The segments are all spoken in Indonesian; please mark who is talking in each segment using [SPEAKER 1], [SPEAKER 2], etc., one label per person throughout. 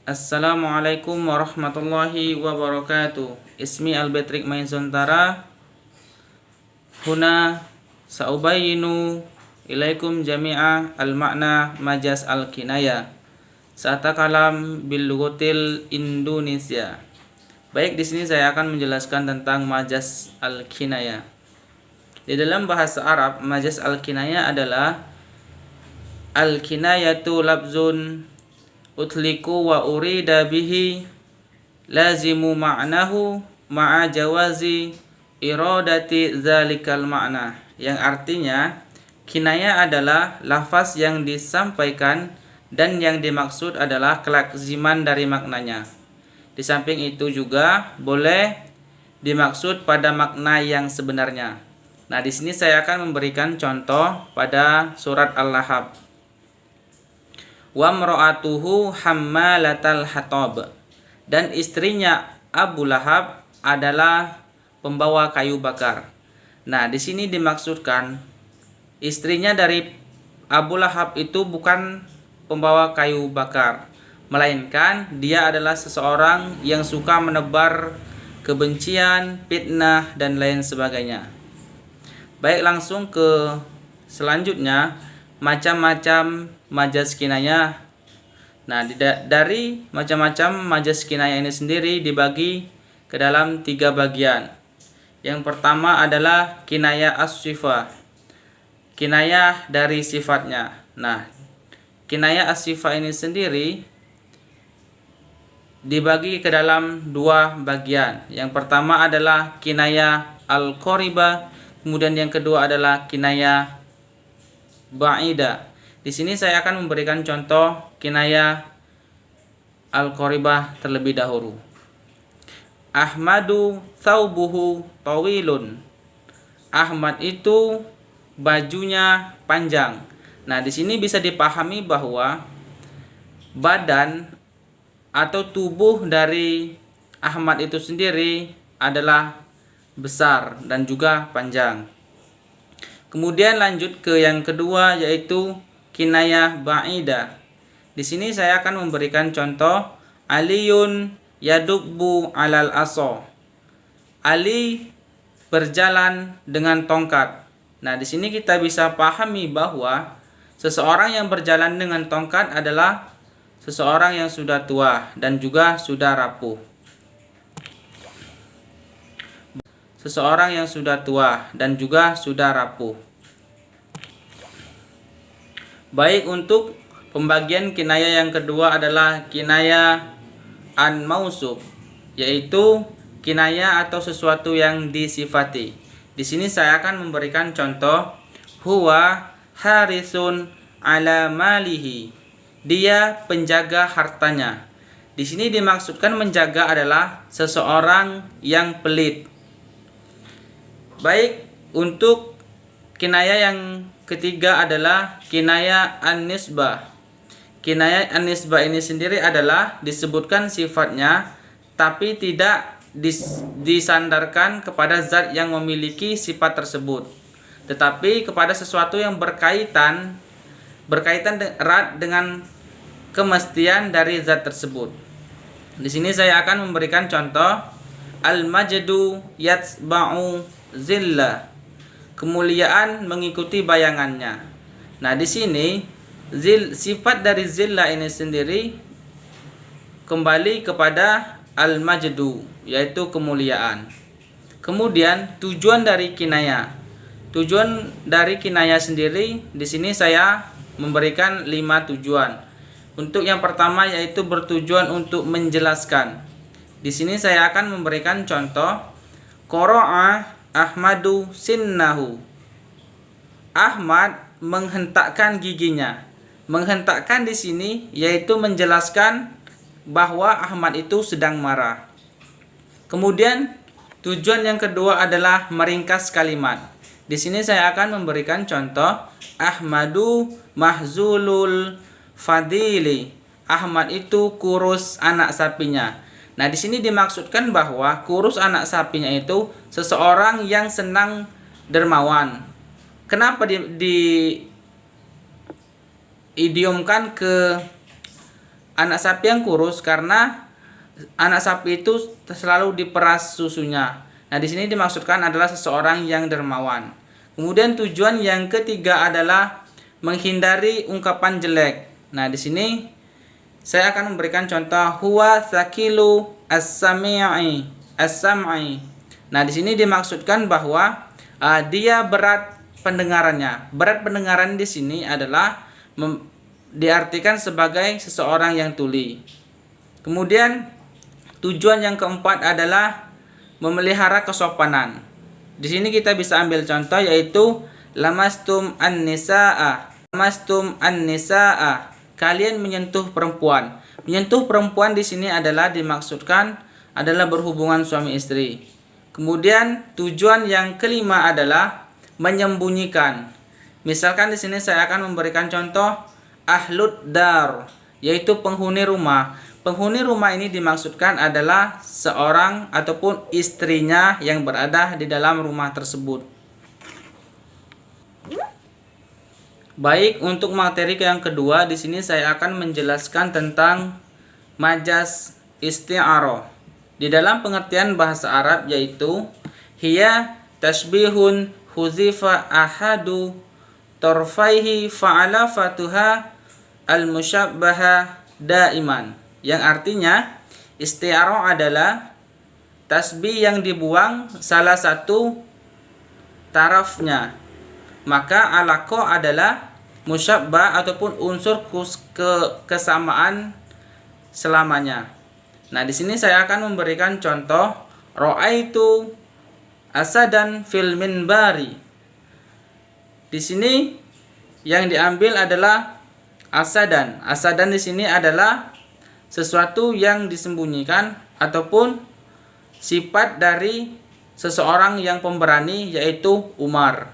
[SPEAKER 1] Assalamualaikum warahmatullahi wabarakatuh. Ismi Al-Batrik Maizontara. Huna saubayinu ilaikum jami'a al-makna majaz al-kinaya. Satakalam bil lughatil Indonesia. Baik, di sini saya akan menjelaskan tentang majaz al-kinaya. Di dalam bahasa Arab, majaz al-kinaya adalah al-kinayatu labzun utliku wa urida bihi lazimu ma'nahu ma'a jawazi iradati zalikal ma'na, yang artinya kinaya adalah lafaz yang disampaikan dan yang dimaksud adalah kelaziman dari maknanya. Di samping itu juga boleh dimaksud pada makna yang sebenarnya. Nah, di sini saya akan memberikan contoh pada surat Al-Lahab. Wa mra'atuhu hammalatal hatab, dan istrinya Abu Lahab adalah pembawa kayu bakar. Nah, di sini dimaksudkan istrinya dari Abu Lahab itu bukan pembawa kayu bakar, melainkan dia adalah seseorang yang suka menebar kebencian, fitnah, dan lain sebagainya. Baik, langsung ke selanjutnya, macam-macam majaz kinayah. Nah, dari macam-macam majaz kinayah ini sendiri dibagi ke dalam 3 bagian. Yang pertama adalah kinayah as-sifah, kinayah dari sifatnya. Nah, kinayah as-sifah ini sendiri dibagi ke dalam 2 bagian. Yang pertama adalah kinayah al-qaribah, kemudian yang kedua adalah kinayah ba'ida. Di sini saya akan memberikan contoh kinayah al-qaribah terlebih dahulu. Ahmadu thawbuhu tawilun. Ahmad itu bajunya panjang. Nah, di sini bisa dipahami bahwa badan atau tubuh dari Ahmad itu sendiri adalah besar dan juga panjang. Kemudian lanjut ke yang kedua, yaitu kinayah ba'ida. Di sini saya akan memberikan contoh Aliyun yadubbu alal aso. Ali berjalan dengan tongkat. Nah, di sini kita bisa pahami bahwa seseorang yang berjalan dengan tongkat adalah seseorang yang sudah tua dan juga sudah rapuh. Seseorang yang sudah tua dan juga sudah rapuh. Baik, untuk pembagian kinayah yang kedua adalah kinayah an-mausuf, yaitu kinayah atau sesuatu yang disifati. Di sini saya akan memberikan contoh, huwa harisun ala malihi. Dia penjaga hartanya. Di sini dimaksudkan menjaga adalah seseorang yang pelit. Baik, untuk kinayah yang ketiga adalah kinayah an-nisbah. Kinayah an-nisbah ini sendiri adalah disebutkan sifatnya tapi tidak disandarkan kepada zat yang memiliki sifat tersebut, tetapi kepada sesuatu yang berkaitan erat dengan kemestian dari zat tersebut. Di sini saya akan memberikan contoh, al-majdu yatsba'u zillah. Kemuliaan mengikuti bayangannya. Nah, di sini sifat dari zillah ini sendiri kembali kepada al-majdu, yaitu kemuliaan. Kemudian tujuan dari kinayah. Tujuan dari kinayah sendiri di sini saya memberikan 5 tujuan. Untuk yang pertama yaitu bertujuan untuk menjelaskan. Di sini saya akan memberikan contoh, qara'a Ahmadu sinnahu. Ahmad menghentakkan giginya. Menghentakkan di sini yaitu menjelaskan bahwa Ahmad itu sedang marah. Kemudian tujuan yang kedua adalah meringkas kalimat. Di sini saya akan memberikan contoh, Ahmadu mahzulul fadili. Ahmad itu kurus anak sapinya. Nah, di sini dimaksudkan bahwa kurus anak sapinya itu seseorang yang senang dermawan. Kenapa diidiomkan ke anak sapi yang kurus karena anak sapi itu selalu diperas susunya. Nah, di sini dimaksudkan adalah seseorang yang dermawan. Kemudian tujuan yang ketiga adalah menghindari ungkapan jelek. Nah, di sini saya akan memberikan contoh huwa tsaqilu as-sami'i. Nah, di sini dimaksudkan bahwa dia berat pendengarannya. Berat pendengaran di sini adalah diartikan sebagai seseorang yang tuli. Kemudian tujuan yang keempat adalah memelihara kesopanan. Di sini kita bisa ambil contoh yaitu lamastum an-nisaa. Lamastum an-nisaa. Kalian menyentuh perempuan. Menyentuh perempuan di sini adalah dimaksudkan adalah berhubungan suami istri. Kemudian tujuan yang kelima adalah menyembunyikan. Misalkan di sini saya akan memberikan contoh ahlud dar, yaitu penghuni rumah. Penghuni rumah ini dimaksudkan adalah seorang ataupun istrinya yang berada di dalam rumah tersebut. Baik, untuk materi yang kedua di sini saya akan menjelaskan tentang majaz isti'arah. Di dalam pengertian bahasa Arab yaitu hiya tashbihun huzifa ahadu torfaihi fa'ala fatuha al-musyabbaha daiman. Yang artinya isti'arah adalah tasbih yang dibuang salah satu tarafnya. Maka alaqah adalah musyabbah ataupun unsur kesamaan selamanya. Nah, di sini saya akan memberikan contoh ra'aitu asadan fil minbari. Di sini yang diambil adalah asadan. Asadan di sini adalah sesuatu yang disembunyikan ataupun sifat dari seseorang yang pemberani yaitu Umar.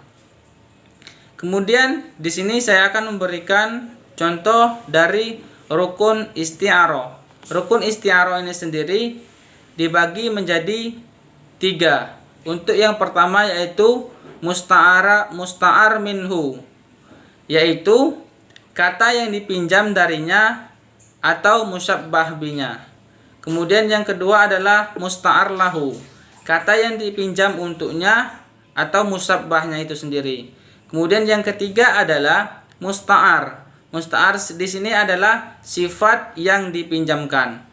[SPEAKER 1] Kemudian di sini saya akan memberikan contoh dari rukun isti'arah. Rukun isti'arah ini sendiri dibagi menjadi 3. Untuk yang pertama yaitu musta'ar minhu, yaitu kata yang dipinjam darinya atau musyabbah binya. Kemudian yang kedua adalah musta'ar lahu, kata yang dipinjam untuknya atau musyabbahnya itu sendiri. Kemudian yang ketiga adalah musta'ar. Musta'ar di sini adalah sifat yang dipinjamkan.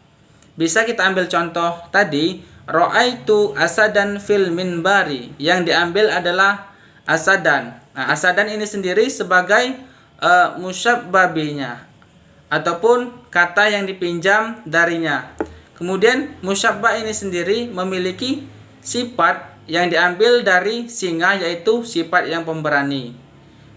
[SPEAKER 1] Bisa kita ambil contoh tadi, ra'aitu asadan fil minbari. Yang diambil adalah asadan. Nah, asadan ini sendiri sebagai musyabbah binya ataupun kata yang dipinjam darinya. Kemudian musyabbah ini sendiri memiliki sifat yang diambil dari singa yaitu sifat yang pemberani.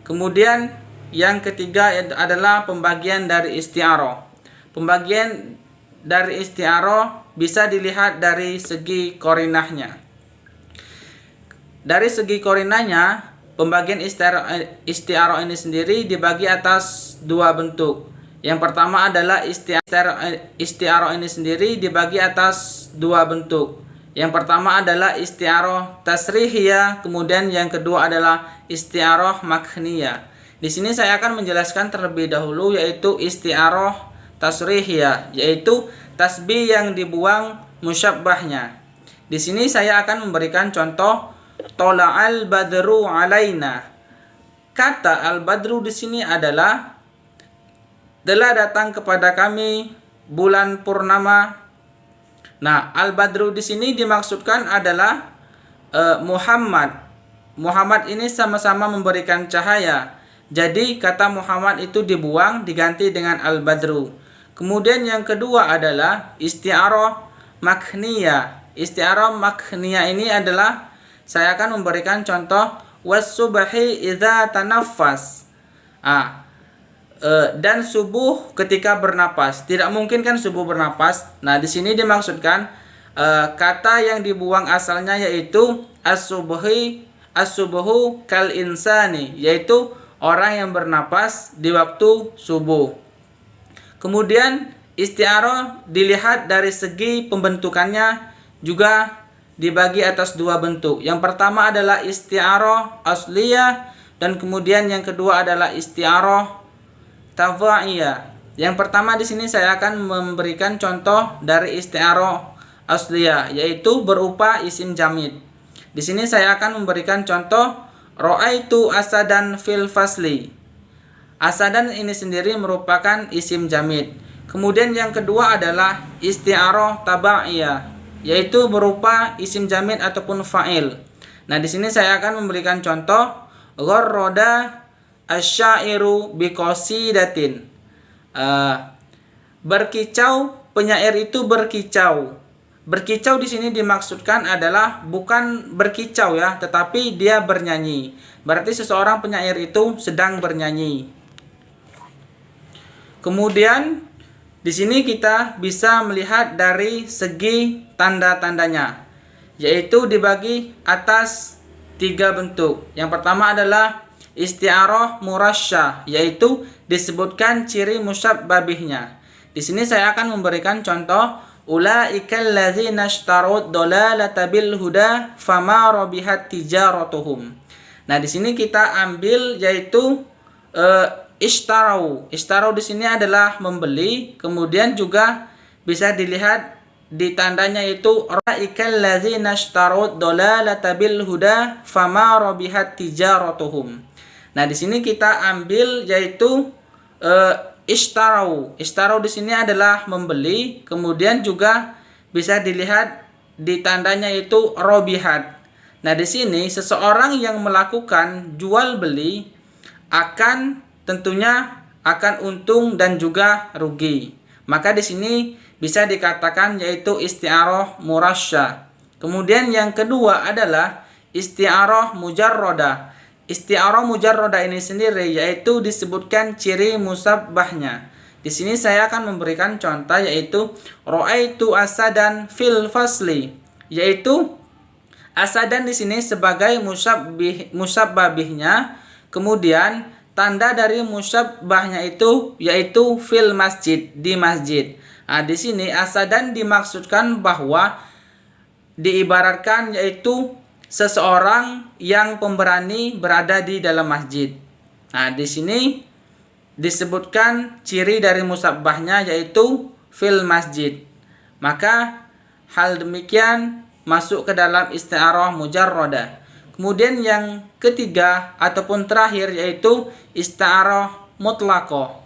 [SPEAKER 1] Kemudian yang ketiga adalah pembagian dari isti'arah. Pembagian dari isti'arah bisa dilihat dari segi korinahnya. Dari segi korinahnya, pembagian isti'arah ini sendiri dibagi atas 2 bentuk. Yang pertama adalah isti'arah ini sendiri dibagi atas 2 bentuk. Yang pertama adalah isti'arah tasrihiyah, kemudian yang kedua adalah isti'arah makhniyah. Di sini saya akan menjelaskan terlebih dahulu yaitu isti'arah tasrihiyah, yaitu tasbih yang dibuang musyabbahnya. Di sini saya akan memberikan contoh tola'al badru alaina. Kata al-badru di sini adalah telah datang kepada kami bulan purnama. Nah, al-badru di sini dimaksudkan adalah Muhammad. Muhammad ini sama-sama memberikan cahaya. Jadi kata Muhammad itu dibuang diganti dengan al-badru. Kemudian yang kedua adalah isti'arah makhniyah. Isti'arah makhniyah ini adalah saya akan memberikan contoh was-subhi idza tanaffas. Dan subuh ketika bernapas. Tidak mungkin kan subuh bernapas. Nah, di sini dimaksudkan kata yang dibuang asalnya yaitu as-subuhu kal insani, yaitu orang yang bernapas di waktu subuh. Kemudian isti'arah dilihat dari segi pembentukannya juga dibagi atas 2 bentuk. Yang pertama adalah isti'arah asliyah dan kemudian yang kedua adalah isti'arah tadha'iyah. Yang pertama di sini saya akan memberikan contoh dari isti'arah asliyah, yaitu berupa isim jamid. Di sini saya akan memberikan contoh ra'aitu asadan fil fasli. Asadan ini sendiri merupakan isim jamid. Kemudian yang kedua adalah isti'arah tabaiyah, yaitu berupa isim jamid ataupun fa'il. Nah, di sini saya akan memberikan contoh gharrada asyairu biqasidatin. Berkicau, penyair itu berkicau. Berkicau di sini dimaksudkan adalah bukan berkicau ya, tetapi dia bernyanyi. Berarti seseorang penyair itu sedang bernyanyi. Kemudian di sini kita bisa melihat dari segi tanda-tandanya, yaitu dibagi atas 3 bentuk. Yang pertama adalah isti'arah murasyah, yaitu disebutkan ciri musyabbabihnya. Di sini saya akan memberikan contoh ulaikal ladzina ishtarud dalalata bil huda fama rabihat tijaratuhum. Nah, di sini kita ambil yaitu ishtarau. Ishtarau di sini adalah membeli, kemudian juga bisa dilihat di tandanya itu ulaikal ladzina ishtarud dalalata bil huda fama rabihat tijaratuhum. Nah, di sini kita ambil yaitu ishtarau. Ishtarau di sini adalah membeli, kemudian juga bisa dilihat di tandanya itu robihat. Nah, di sini seseorang yang melakukan jual beli tentunya akan untung dan juga rugi. Maka di sini bisa dikatakan yaitu isti'arah murasyah. Kemudian yang kedua adalah isti'arah mujarrodah. Isti'arah mujarrodah ini sendiri yaitu disebutkan ciri musabbahnya. Di sini saya akan memberikan contoh yaitu ra'aitu asadan fil fasli, yaitu asadan di sini sebagai musabbabihnya. Kemudian tanda dari musabbahnya itu yaitu fil masjid, di masjid. Nah, di sini asadan dimaksudkan bahwa diibaratkan yaitu seseorang yang pemberani berada di dalam masjid. Nah, di sini disebutkan ciri dari musabbahnya yaitu fil masjid. Maka hal demikian masuk ke dalam isti'arah mujarrodah. Kemudian yang ketiga ataupun terakhir yaitu isti'arah mutlaqah,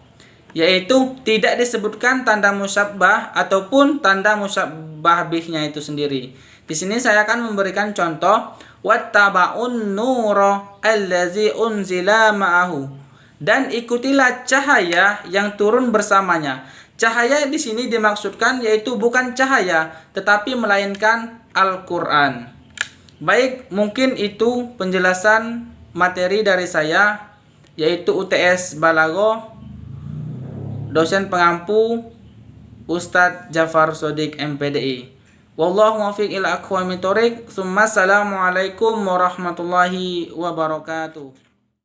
[SPEAKER 1] yaitu tidak disebutkan tanda musabbah ataupun tanda musabbah bihnya itu sendiri. Di sini saya akan memberikan contoh wattaba'un nura allazi unzila ma'ahu, dan ikutilah cahaya yang turun bersamanya. Cahaya di sini dimaksudkan yaitu bukan cahaya tetapi melainkan Al-Qur'an. Baik, mungkin itu penjelasan materi dari saya yaitu UTS Balaghah, dosen pengampu Ustadz Jafar Shodiq MPDI. Wallahu muwaffiq ila aqwamit thoriq. Assalamualaikum warahmatullahi wabarakatuh.